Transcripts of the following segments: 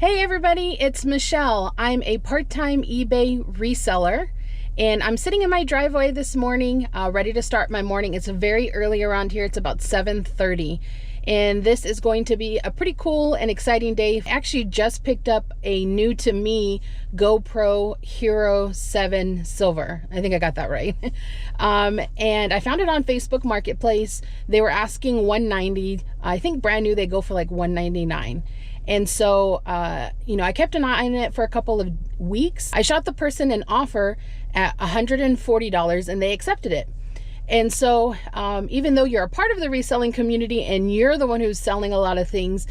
Hey everybody, it's Michelle. I'm a part-time eBay reseller and I'm sitting in my driveway this morning, ready to start my morning. It's very early around here. It's about 7:30 and this is going to be a pretty cool and exciting day. I actually just picked up a new to me GoPro Hero 7 Silver. I think I got that right. And I found it on Facebook Marketplace. They were asking $190. I think brand new they go for like $199. And so, I kept an eye on it for a couple of weeks. I shot the person an offer at $140 and they accepted it. And so, even though you're a part of the reselling community and you're the one who's selling a lot of things,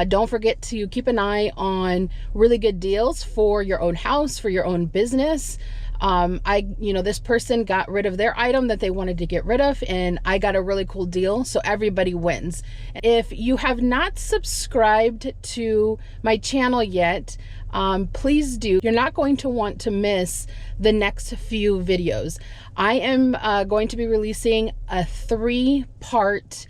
don't forget to keep an eye on really good deals for your own house, for your own business. This person got rid of their item that they wanted to get rid of, and I got a really cool deal. So everybody wins. If you have not subscribed to my channel yet, please do. You're not going to want to miss the next few videos. I am going to be releasing a 3-part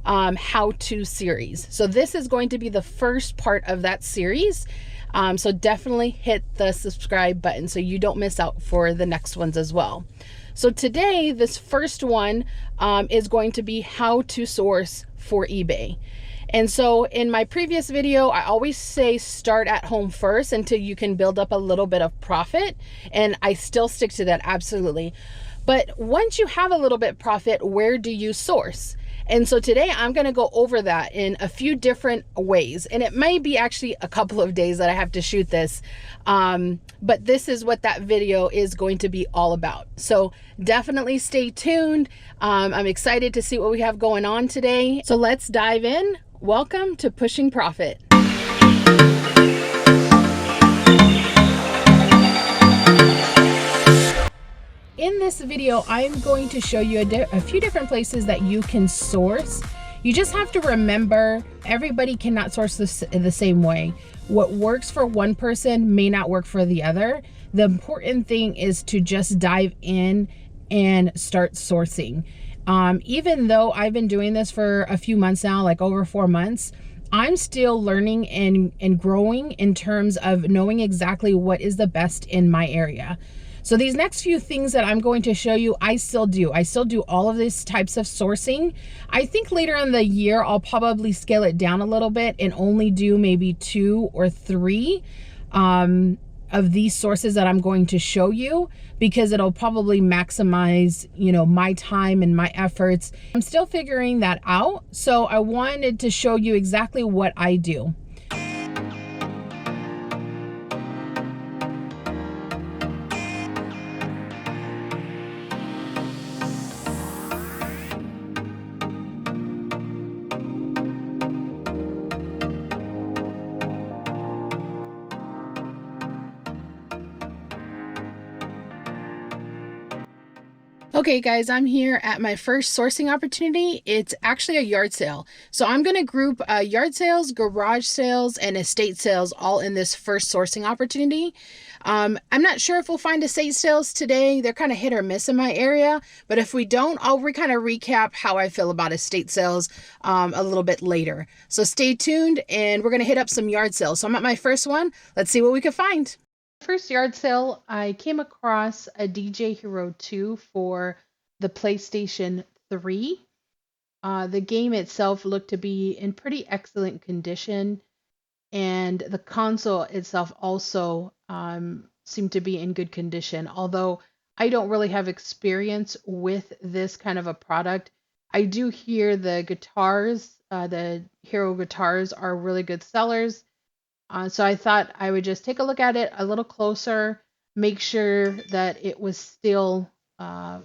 how-to series. So this is going to be the first part of that series. So definitely hit the subscribe button so you don't miss out for the next ones as well. So today, this first one is going to be how to source for eBay. And so in my previous video, I always say start at home first until you can build up a little bit of profit. And I still stick to that, absolutely. But once you have a little bit of profit, where do you source? And so today I'm going to go over that in a few different ways. And it may be actually a couple of days that I have to shoot this. But this is what that video is going to be all about. So definitely stay tuned. I'm excited to see what we have going on today. So let's dive in. Welcome to Pushing Profit. In this video, I'm going to show you a few different places that you can source. You just have to remember, everybody cannot source this the same way. What works for one person may not work for the other. The important thing is to just dive in and start sourcing. Even though I've been doing this for a few months now, like over 4 months, I'm still learning and growing in terms of knowing exactly what is the best in my area. So these next few things that I'm going to show you, I still do all of these types of sourcing. I think later in the year, I'll probably scale it down a little bit and only do maybe 2 or 3 of these sources that I'm going to show you, because it'll probably maximize, my time and my efforts. I'm still figuring that out. So I wanted to show you exactly what I do. Okay guys, I'm here at my first sourcing opportunity. It's actually a yard sale. So I'm going to group yard sales, garage sales, and estate sales all in this first sourcing opportunity. I'm not sure if we'll find estate sales today. They're kind of hit or miss in my area. But if we don't, I'll kind of recap how I feel about estate sales a little bit later. So stay tuned and we're going to hit up some yard sales. So I'm at my first one. Let's see what we can find. First yard sale, I came across a DJ Hero 2 for the PlayStation 3. The game itself looked to be in pretty excellent condition, and the console itself also seemed to be in good condition. Although I don't really have experience with this kind of a product, I do hear the guitars, the Hero guitars are really good sellers. So I thought I would just take a look at it a little closer, make sure that it was still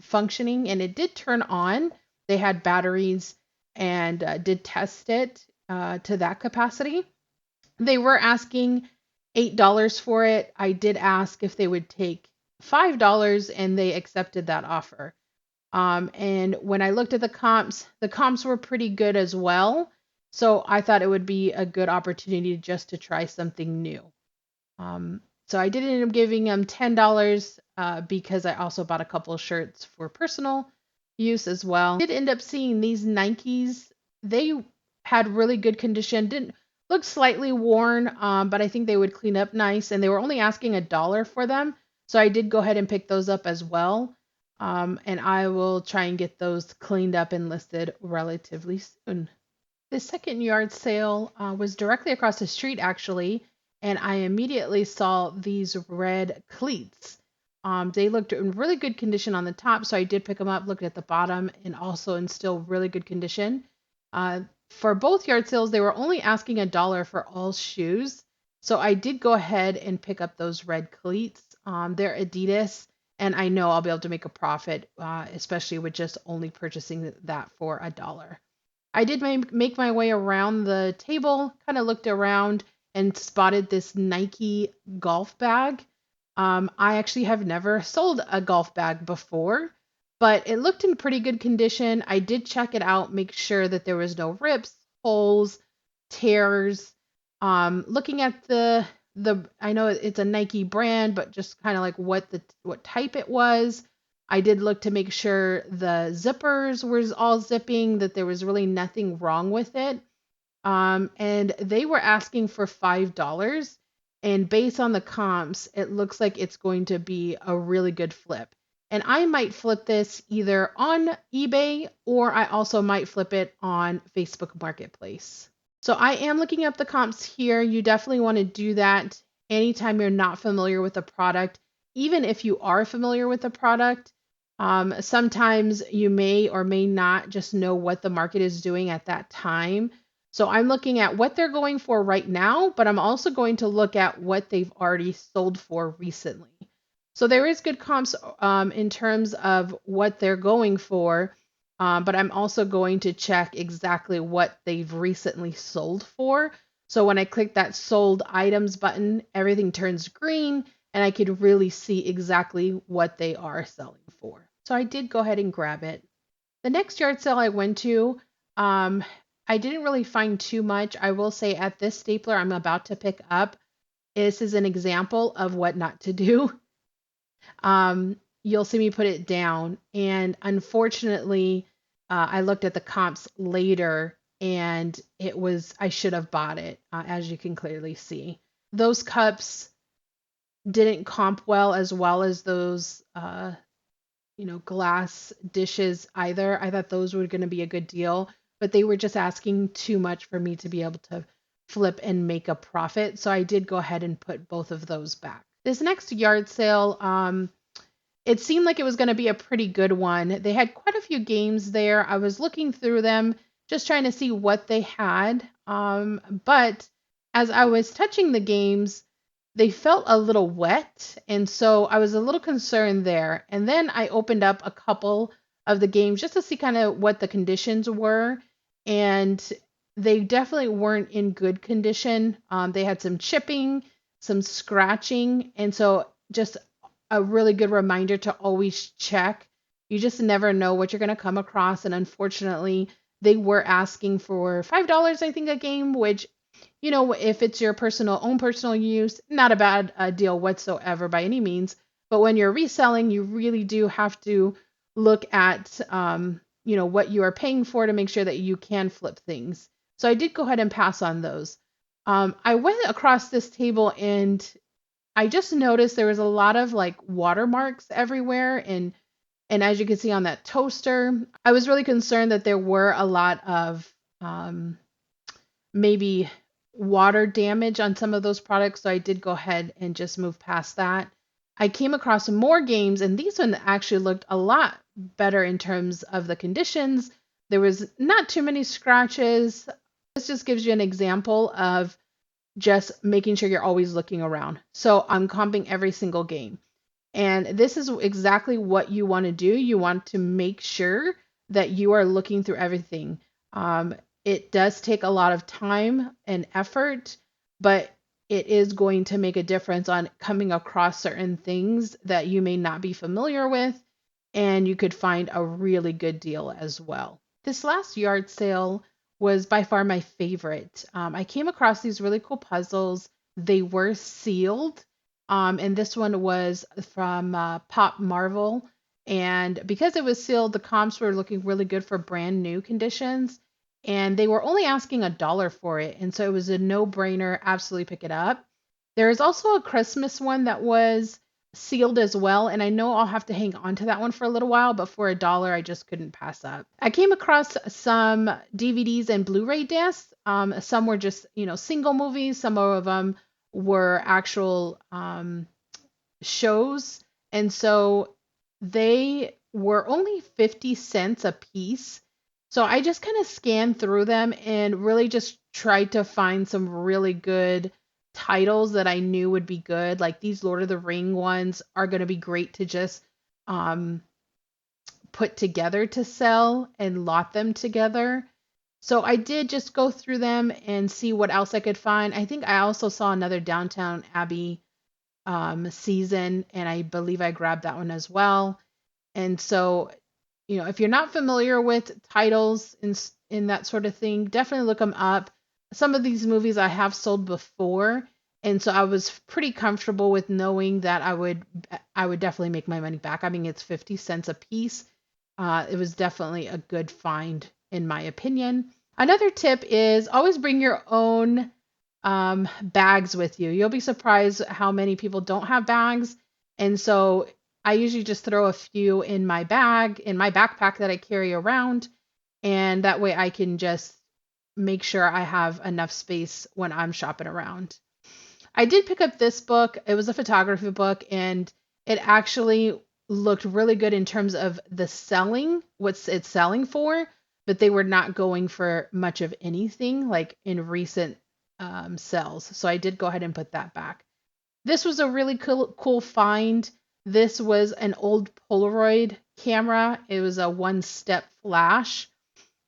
functioning, and it did turn on. They had batteries and did test it to that capacity. They were asking $8 for it. I did ask if they would take $5 and they accepted that offer. And when I looked at the comps were pretty good as well. So I thought it would be a good opportunity just to try something new. So I did end up giving them $10 because I also bought a couple of shirts for personal use as well. I did end up seeing these Nikes. They had really good condition. Looked slightly worn, but I think they would clean up nice. And they were only asking $1 for them. So I did go ahead and pick those up as well. And I will try and get those cleaned up and listed relatively soon. The second yard sale was directly across the street, actually, and I immediately saw these red cleats. They looked in really good condition on the top, so I did pick them up, looked at the bottom, and also in still really good condition. Uh, for both yard sales, they were only asking $1 for all shoes, so I did go ahead and pick up those red cleats. They're Adidas, and I know I'll be able to make a profit, especially with just only purchasing that for $1. I did make my way around the table, kind of looked around and spotted this Nike golf bag. I actually have never sold a golf bag before, but it looked in pretty good condition. I did check it out, make sure that there was no rips, holes, tears. Looking at the I know it's a Nike brand, but just kind of like what type it was. I did look to make sure the zippers was all zipping, that there was really nothing wrong with it. And they were asking for $5. And based on the comps, it looks like it's going to be a really good flip. And I might flip this either on eBay or I also might flip it on Facebook Marketplace. So I am looking up the comps here. You definitely want to do that anytime you're not familiar with a product, even if you are familiar with the product. Sometimes you may or may not just know what the market is doing at that time. So I'm looking at what they're going for right now, but I'm also going to look at what they've already sold for recently. So there is good comps in terms of what they're going for, but I'm also going to check exactly what they've recently sold for. So when I click that sold items button, everything turns green and I could really see exactly what they are selling for. So I did go ahead and grab it. The next yard sale I went to, I didn't really find too much. I will say at this stapler I'm about to pick up, this is an example of what not to do. You'll see me put it down. And unfortunately, I looked at the comps later and I should have bought it, as you can clearly see. Those cups didn't comp well as those, glass dishes either. I thought those were going to be a good deal, but they were just asking too much for me to be able to flip and make a profit. So I did go ahead and put both of those back. This next yard sale, it seemed like it was going to be a pretty good one. They had quite a few games there. I was looking through them, just trying to see what they had. But as I was touching the games, they felt a little wet. And so I was a little concerned there. And then I opened up a couple of the games just to see kind of what the conditions were. And they definitely weren't in good condition. They had some chipping, some scratching. And so just a really good reminder to always check. You just never know what you're going to come across. And unfortunately, they were asking for $5, I think, a game, which, if it's your personal use, not a bad deal whatsoever by any means. But when you're reselling, you really do have to look at, what you are paying for to make sure that you can flip things. So I did go ahead and pass on those. I went across this table and I just noticed there was a lot of like watermarks everywhere and as you can see on that toaster, I was really concerned that there were a lot of maybe water damage on some of those products, so I did go ahead and just move past that. I came across more games and these ones actually looked a lot better in terms of the conditions. There was not too many scratches. This just gives you an example of just making sure you're always looking around. So I'm comping every single game. And this is exactly what you want to do. You want to make sure that you are looking through everything. It does take a lot of time and effort, but it is going to make a difference on coming across certain things that you may not be familiar with, and you could find a really good deal as well. This last yard sale was by far my favorite. I came across these really cool puzzles. They were sealed, and this one was from Pop Marvel. And because it was sealed, the comps were looking really good for brand new conditions. and they were only asking $1 for it. And so it was a no-brainer, absolutely pick it up. There is also a Christmas one that was sealed as well, and I know I'll have to hang on to that one for a little while, but for $1, I just couldn't pass up. I came across some DVDs and Blu-ray discs. Some were just, single movies. Some of them were actual shows. And so they were only 50 cents a piece. So I just kind of scanned through them and really just tried to find some really good titles that I knew would be good. Like these Lord of the Ring ones are going to be great to just um, put together to sell and lot them together. So I did just go through them and see what else I could find. I think I also saw another Downtown Abbey season, and I believe I grabbed that one as well. And so, if you're not familiar with titles in that sort of thing, definitely look them up. Some of these movies I have sold before, and so I was pretty comfortable with knowing that I would definitely make my money back. I mean, it's 50 cents a piece. It was definitely a good find in my opinion. Another tip is always bring your own bags with you. You'll be surprised how many people don't have bags. And so I usually just throw a few in my bag, in my backpack that I carry around. And that way I can just make sure I have enough space when I'm shopping around. I did pick up this book. It was a photography book, and it actually looked really good in terms of the selling, what's it selling for, but they were not going for much of anything like in recent sales. So I did go ahead and put that back. This was a really cool find. This was an old Polaroid camera. It was a one-step flash.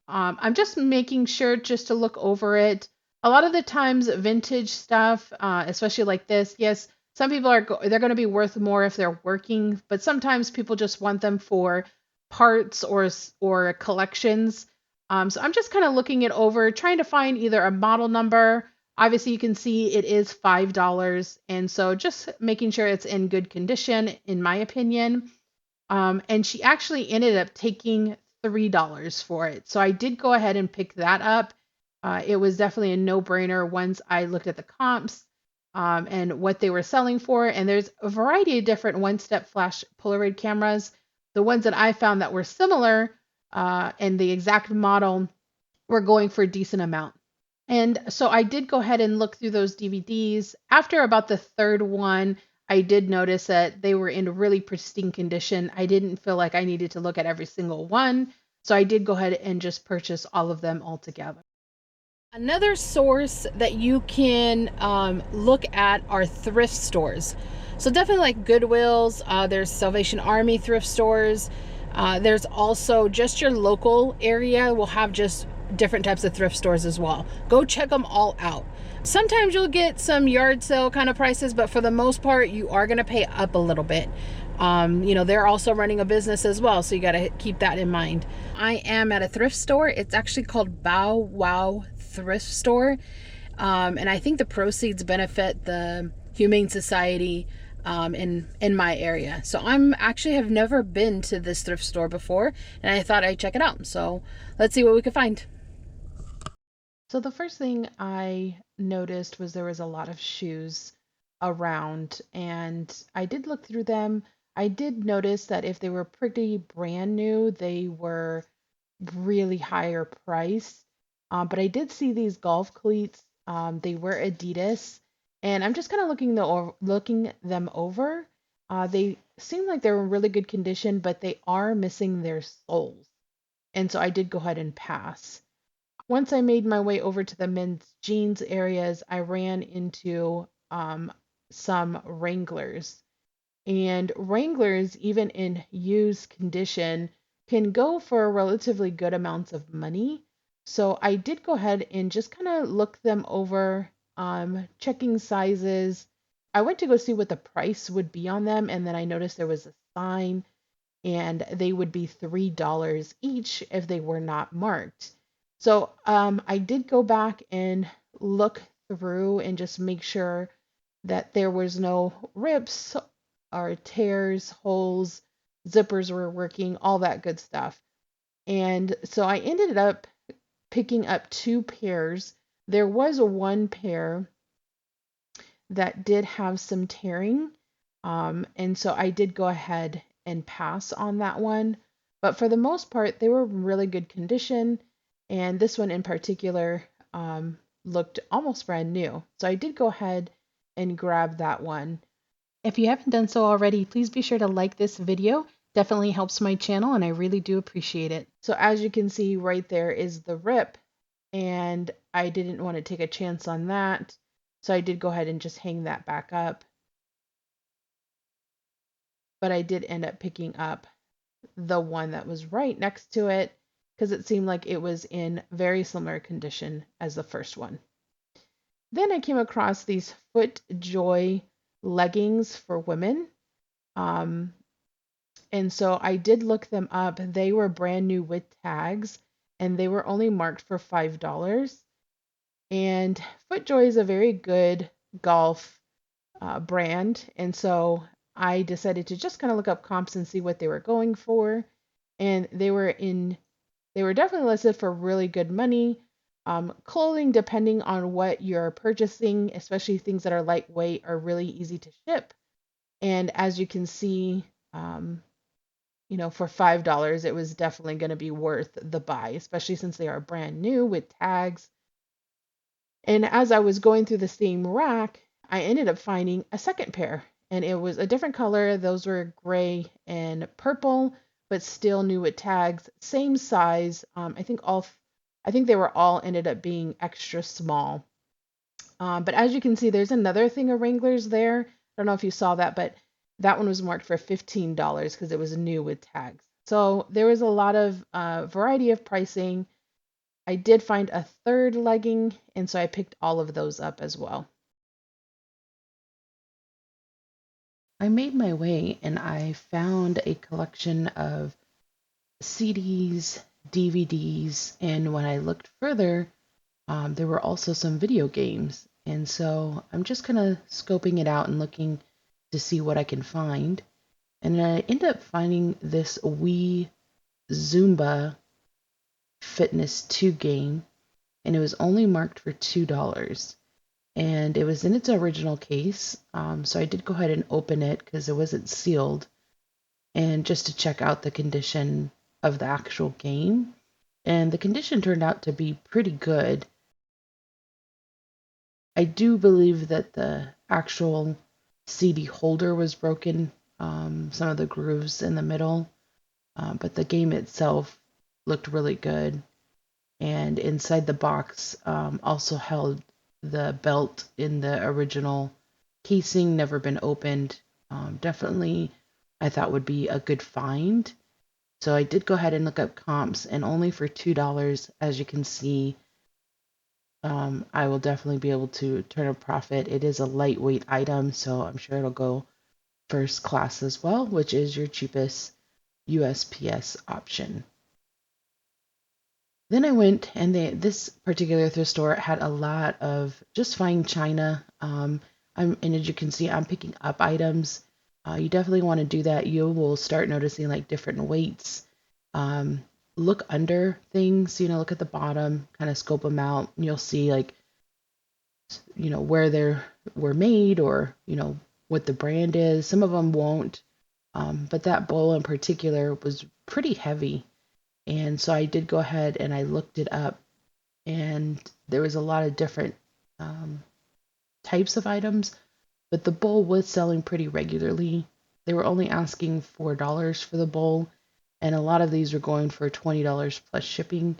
I'm just making sure just to look over it. A lot of the times, vintage stuff, especially like this, yes, some people they're going to be worth more if they're working, but sometimes people just want them for parts or collections. So I'm just kind of looking it over, trying to find either a model number. Obviously, you can see it is $5, and so just making sure it's in good condition, in my opinion. And she actually ended up taking $3 for it. So I did go ahead and pick that up. It was definitely a no-brainer once I looked at the comps and what they were selling for. And there's a variety of different one-step flash Polaroid cameras. The ones that I found that were similar and the exact model were going for a decent amount. And so I did go ahead and look through those DVDs. After about the third one, I did notice that they were in really pristine condition. I didn't feel like I needed to look at every single one. So I did go ahead and just purchase all of them all together. Another source that you can look at are thrift stores. So definitely like Goodwill's, there's Salvation Army thrift stores. There's also just your local area will have just different types of thrift stores as well. Go check them all out. Sometimes you'll get some yard sale kind of prices, but for the most part, you are going to pay up a little bit. They're also running a business as well, so you got to keep that in mind. I am at a thrift store. It's actually called Bow Wow Thrift Store. And I think the proceeds benefit the Humane Society in my area. So I'm actually have never been to this thrift store before, and I thought I'd check it out. So let's see what we can find. So the first thing I noticed was there was a lot of shoes around, and I did look through them. I did notice that if they were pretty brand new, they were really higher price. But I did see these golf cleats. They were Adidas, and I'm just kind of looking them over. They seem like they're in really good condition, but they are missing their soles, and so I did go ahead and pass. Once I made my way over to the men's jeans areas, I ran into some Wranglers. And Wranglers, even in used condition, can go for relatively good amounts of money. So I did go ahead and just kind of look them over, checking sizes. I went to go see what the price would be on them, and then I noticed there was a sign, and they would be $3 each if they were not marked. So I did go back and look through and just make sure that there was no rips or tears, holes, zippers were working, all that good stuff. And so I ended up picking up 2 pairs. There was one pair that did have some tearing, and so I did go ahead and pass on that one. But for the most part, they were in really good condition, and this one in particular looked almost brand new. So I did go ahead and grab that one. If you haven't done so already, please be sure to like this video. Definitely helps my channel, and I really do appreciate it. So as you can see right there is the rip, and I didn't want to take a chance on that. So I did go ahead and just hang that back up. But I did end up picking up the one that was right next to it because it seemed like it was in very similar condition as the first one. Then I came across these FootJoy leggings for women. And so I did look them up. They were brand new with tags, and they were only marked for $5. And FootJoy is a very good golf brand. And so I decided to just kind of look up comps and see what they were going for. And they were definitely listed for really good money. Clothing, depending on what you're purchasing, especially things that are lightweight, are really easy to ship. And as you can see, for $5, it was definitely going to be worth the buy, especially since they are brand new with tags. And as I was going through the same rack, I ended up finding a second pair, and it was a different color. Those were gray and purple, but still new with tags, same size. I think they were all ended up being extra small. But as you can see, there's another thing of Wranglers there. I don't know if you saw that, but that one was marked for $15 because it was new with tags. So there was a lot of variety of pricing. I did find a third legging, and so I picked all of those up as well. I made my way and I found a collection of CDs, DVDs, and when I looked further, there were also some video games. And so I'm just kind of scoping it out and looking to see what I can find. And I ended up finding this Wii Zumba Fitness 2 game, and it was only marked for $2. And it was in its original case. So I did go ahead and open it because it wasn't sealed, and just to check out the condition of the actual game. And the condition turned out to be pretty good. I do believe that the actual CD holder was broken, some of the grooves in the middle, but the game itself looked really good. And inside the box also held the belt in the original casing, never been opened. Definitely, I thought would be a good find. So I did go ahead and look up comps, and only for $2, as you can see, I will definitely be able to turn a profit. It is a lightweight item, so I'm sure it'll go first class as well, which is your cheapest USPS option. Then I went, and this particular thrift store had a lot of just fine china. And as you can see, I'm picking up items. You definitely want to do that. You will start noticing like different weights. Look under things, look at the bottom, kind of scope them out, and you'll see like, where they were made, or, what the brand is. Some of them won't. But that bowl in particular was pretty heavy. And so I did go ahead and I looked it up, and there was a lot of different types of items, but the bowl was selling pretty regularly. They were only asking $4 for the bowl, and a lot of these were going for $20 plus shipping.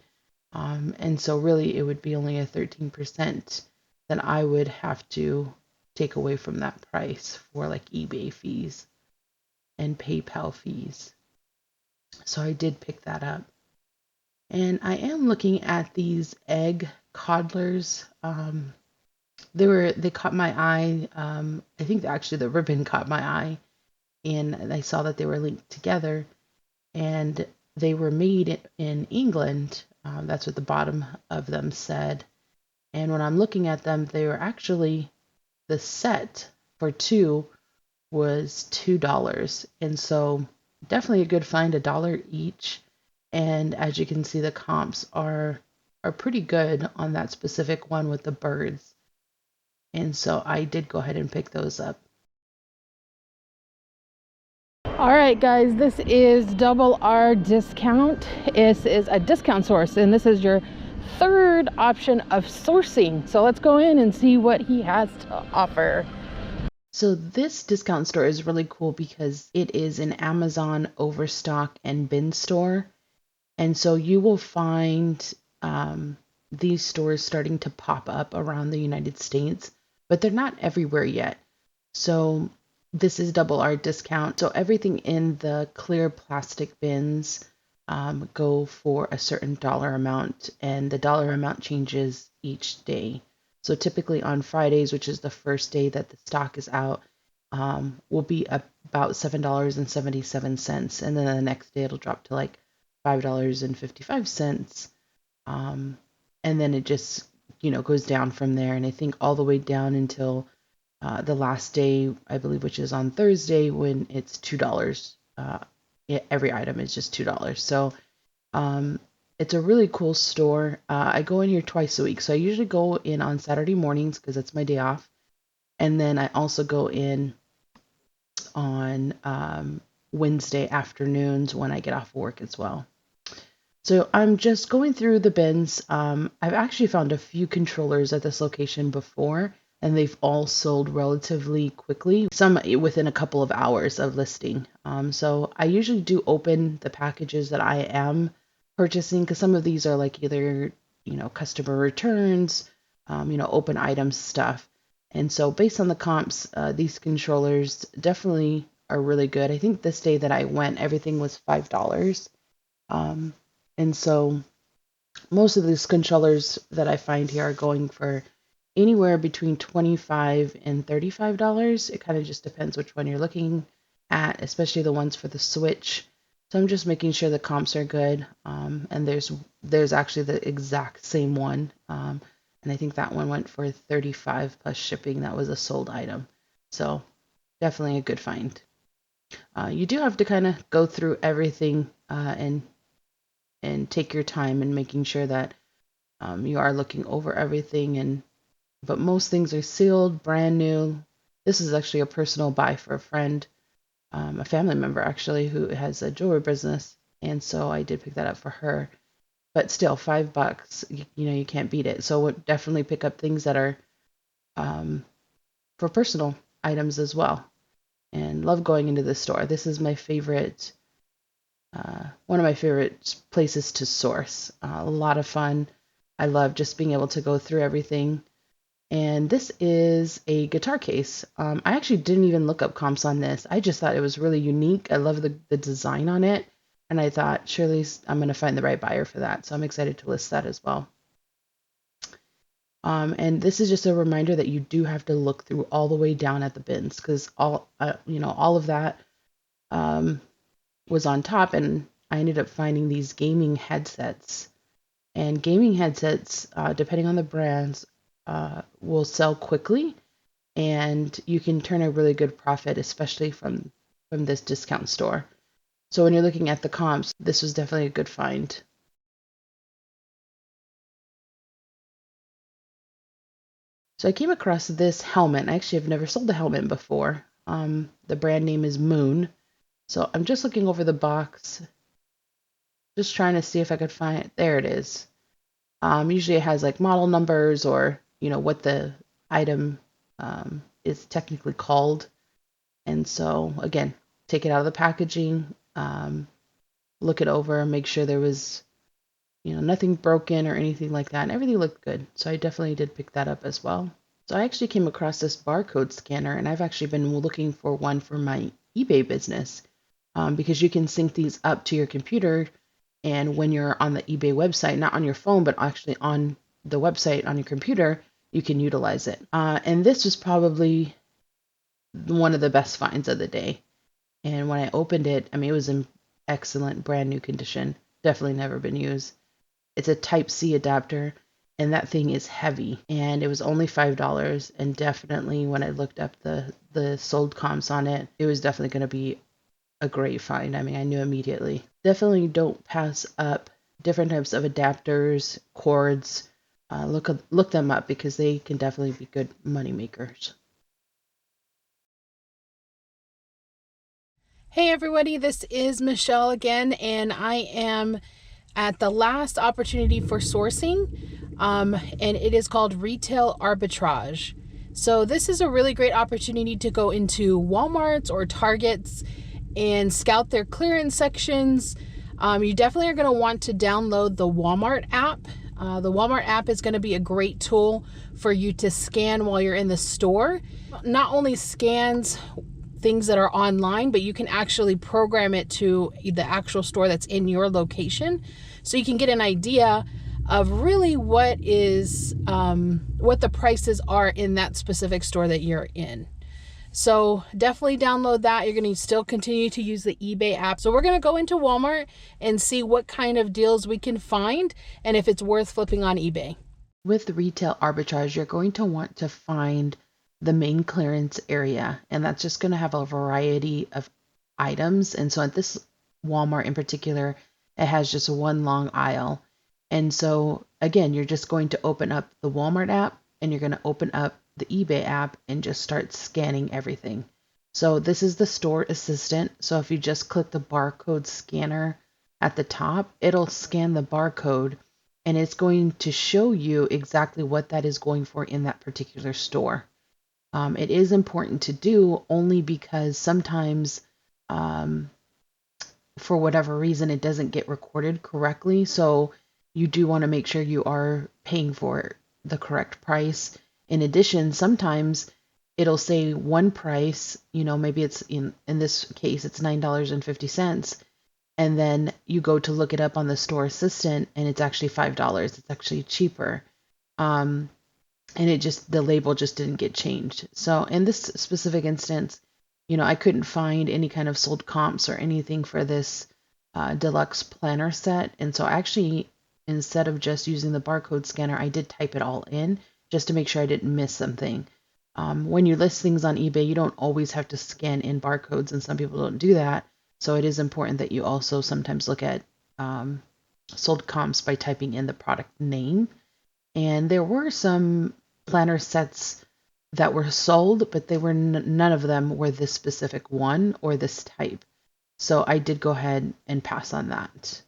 And so really it would be only a 13% that I would have to take away from that price for like eBay fees and PayPal fees. So I did pick that up. And I am looking at these egg coddlers. They caught my eye. I think actually the ribbon caught my eye, and I saw that they were linked together, and they were made in England. That's what the bottom of them said. And when I'm looking at them, they were actually, the set for two was $2, and so definitely a good find, $1 each. And as you can see, the comps are are pretty good on that specific one with the birds. And so I did go ahead and pick those up. All right, guys, this is Double R Discount. This is a discount source, and this is your third option of sourcing. So let's go in and see what he has to offer. So this discount store is really cool because it is an Amazon overstock and bin store. And so you will find these stores starting to pop up around the United States, but they're not everywhere yet. So this is Double R Discount. So everything in the clear plastic bins go for a certain dollar amount, and the dollar amount changes each day. So typically on Fridays, which is the first day that the stock is out, will be about $7.77. And then the next day it'll drop to like $5.55. And then it just, goes down from there. And I think all the way down until the last day, I believe, which is on Thursday, when it's $2. Every item is just $2. So it's a really cool store. I go in here twice a week. So I usually go in on Saturday mornings because that's my day off. And then I also go in on Wednesday afternoons when I get off work as well. So I'm just going through the bins. I've actually found a few controllers at this location before, and they've all sold relatively quickly, some within a couple of hours of listing. So I usually do open the packages that I am purchasing, because some of these are like either, customer returns, open items stuff. And so based on the comps, these controllers definitely are really good. I think this day that I went, everything was $5. And so most of these controllers that I find here are going for anywhere between $25 and $35. It kind of just depends which one you're looking at, especially the ones for the Switch. So I'm just making sure the comps are good. And there's actually the exact same one. And I think that one went for $35 plus shipping. That was a sold item. So definitely a good find. You do have to kind of go through everything and take your time in making sure that you are looking over everything. But most things are sealed, brand new. This is actually a personal buy for a friend, a family member actually, who has a jewelry business, and so I did pick that up for her. But still, $5, you can't beat it. So would definitely pick up things that are for personal items as well. And love going into this store. This is my favorite. One of my favorite places to source. A lot of fun. I love just being able to go through everything. And this is a guitar case. I actually didn't even look up comps on this. I just thought it was really unique. I love the design on it. And I thought, surely I'm going to find the right buyer for that. So I'm excited to list that as well. And this is just a reminder that you do have to look through all the way down at the bins, because all of that was on top, and I ended up finding these gaming headsets. And gaming headsets, depending on the brands, will sell quickly, and you can turn a really good profit, especially from this discount store. So when you're looking at the comps, this was definitely a good find. So I came across this helmet. Actually, I've never sold a helmet before. The brand name is Moon. So I'm just looking over the box, just trying to see if I could find it. There it is. Usually it has like model numbers, or, what the item is technically called. And so, again, take it out of the packaging, look it over, make sure there was, nothing broken or anything like that. And everything looked good. So I definitely did pick that up as well. So I actually came across this barcode scanner, and I've actually been looking for one for my eBay business, because you can sync these up to your computer. And when you're on the eBay website, not on your phone, but actually on the website on your computer, you can utilize it. And this was probably one of the best finds of the day. And when I opened it, it was in excellent brand new condition. Definitely never been used. It's a Type-C adapter, and that thing is heavy. And it was only $5. And definitely when I looked up the sold comps on it, it was definitely going to be a great find. I knew immediately. Definitely don't pass up different types of adapters, cords. Look them up because they can definitely be good money makers. Hey everybody, this is Michelle again, and I am at the last opportunity for sourcing, and it is called retail arbitrage. So this is a really great opportunity to go into Walmarts or Targets and scout their clearance sections. You definitely are going to want to download the Walmart app. The Walmart app is going to be a great tool for you to scan while you're in the store. Not only scans things that are online, but you can actually program it to the actual store that's in your location, so you can get an idea of really what the prices are in that specific store that you're in. So definitely download that. You're going to still continue to use the eBay app. So we're going to go into Walmart and see what kind of deals we can find and if it's worth flipping on eBay. With retail arbitrage, you're going to want to find the main clearance area, and that's just going to have a variety of items. And so at this Walmart in particular, it has just one long aisle. And so again, you're just going to open up the Walmart app and you're going to open up the eBay app and just start scanning everything. So this is the store assistant. So if you just click the barcode scanner at the top, it'll scan the barcode and it's going to show you exactly what that is going for in that particular store. It is important to do only because sometimes, for whatever reason, it doesn't get recorded correctly. So you do want to make sure you are paying for the correct price. In addition, sometimes it'll say one price, maybe it's in this case, it's $9.50. And then you go to look it up on the store assistant and it's actually $5. It's actually cheaper. And the label just didn't get changed. So in this specific instance, I couldn't find any kind of sold comps or anything for this deluxe planner set. And so actually, instead of just using the barcode scanner, I did type it all in just to make sure I didn't miss something. When you list things on eBay, you don't always have to scan in barcodes, and some people don't do that. So it is important that you also sometimes look at sold comps by typing in the product name. And there were some planner sets that were sold, but they were none of them were this specific one or this type. So I did go ahead and pass on that.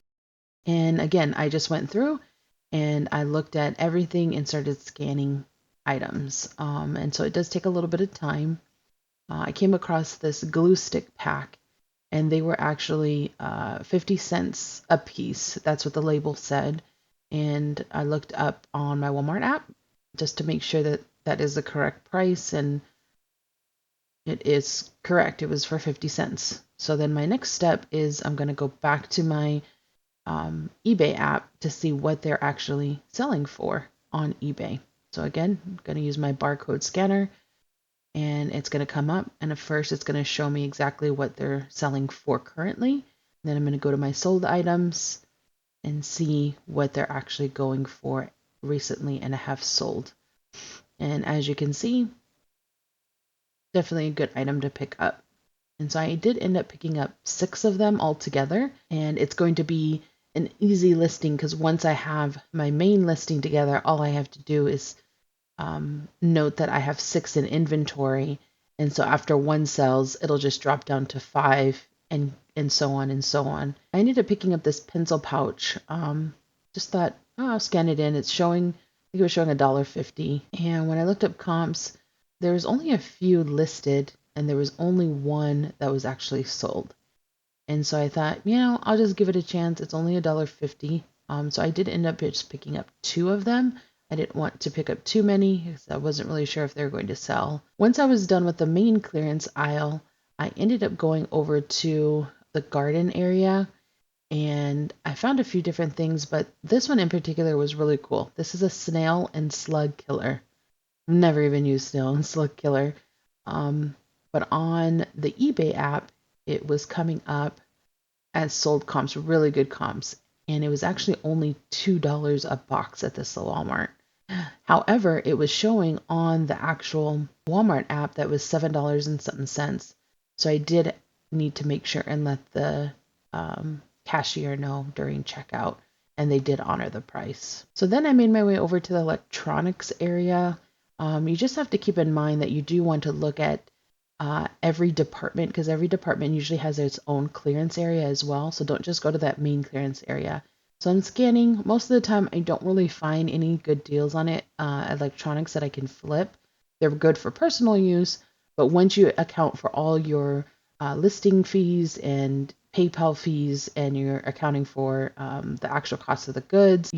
And again, I just went through and I looked at everything and started scanning items. And so it does take a little bit of time. I came across this glue stick pack and they were actually 50 cents a piece. That's what the label said. And I looked up on my Walmart app just to make sure that that is the correct price, and it is correct. It was for 50 cents. So then my next step is I'm going to go back to my eBay app to see what they're actually selling for on eBay. So again, I'm going to use my barcode scanner and it's going to come up, and at first it's going to show me exactly what they're selling for currently. Then I'm going to go to my sold items and see what they're actually going for recently and have sold. And as you can see, definitely a good item to pick up. And so I did end up picking up 6 of them altogether, and it's going to be an easy listing because once I have my main listing together, all I have to do is note that I have 6 in inventory, and so after one sells, it'll just drop down to 5, and so on and so on. I ended up picking up this pencil pouch. Just thought, I'll scan it in. It's showing, I think it was showing $1.50. And when I looked up comps, there was only a few listed, and there was only one that was actually sold. And so I thought, I'll just give it a chance. It's only $1.50. So I did end up just picking up 2 of them. I didn't want to pick up too many because I wasn't really sure if they were going to sell. Once I was done with the main clearance aisle, I ended up going over to the garden area and I found a few different things, but this one in particular was really cool. This is a snail and slug killer. I've never even used snail and slug killer. But on the eBay app, it was coming up as sold comps, really good comps. And it was actually only $2 a box at this Walmart. However, it was showing on the actual Walmart app that was $7 and something cents. So I did need to make sure and let the cashier know during checkout. and they did honor the price. So then I made my way over to the electronics area. You just have to keep in mind that you do want to look at every department, because every department usually has its own clearance area as well. So don't just go to that main clearance area. So I'm scanning. Most of the time, I don't really find any good deals on it. Electronics that I can flip. They're good for personal use, but once you account for all your listing fees and PayPal fees, and you're accounting for the actual cost of the goods,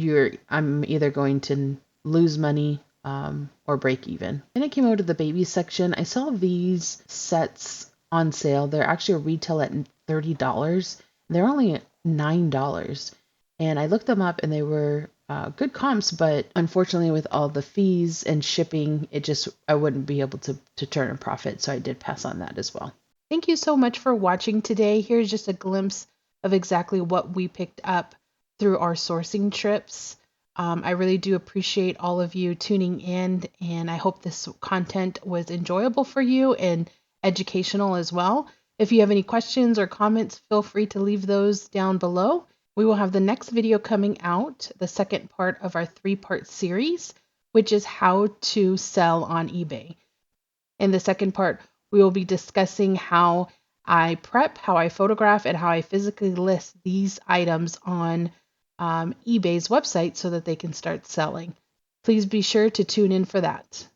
I'm either going to lose money or break even. Then I came over to the baby section. I saw these sets on sale. They're actually retail at $30. They're only at $9. And I looked them up and they were good comps, but unfortunately with all the fees and shipping, I wouldn't be able to turn a profit. So I did pass on that as well. Thank you so much for watching today. Here's just a glimpse of exactly what we picked up through our sourcing trips. I really do appreciate all of you tuning in, and I hope this content was enjoyable for you and educational as well. If you have any questions or comments, feel free to leave those down below. We will have the next video coming out, the second part of our 3-part series, which is how to sell on eBay. In the second part, we will be discussing how I prep, how I photograph, and how I physically list these items on eBay's website so that they can start selling. Please be sure to tune in for that.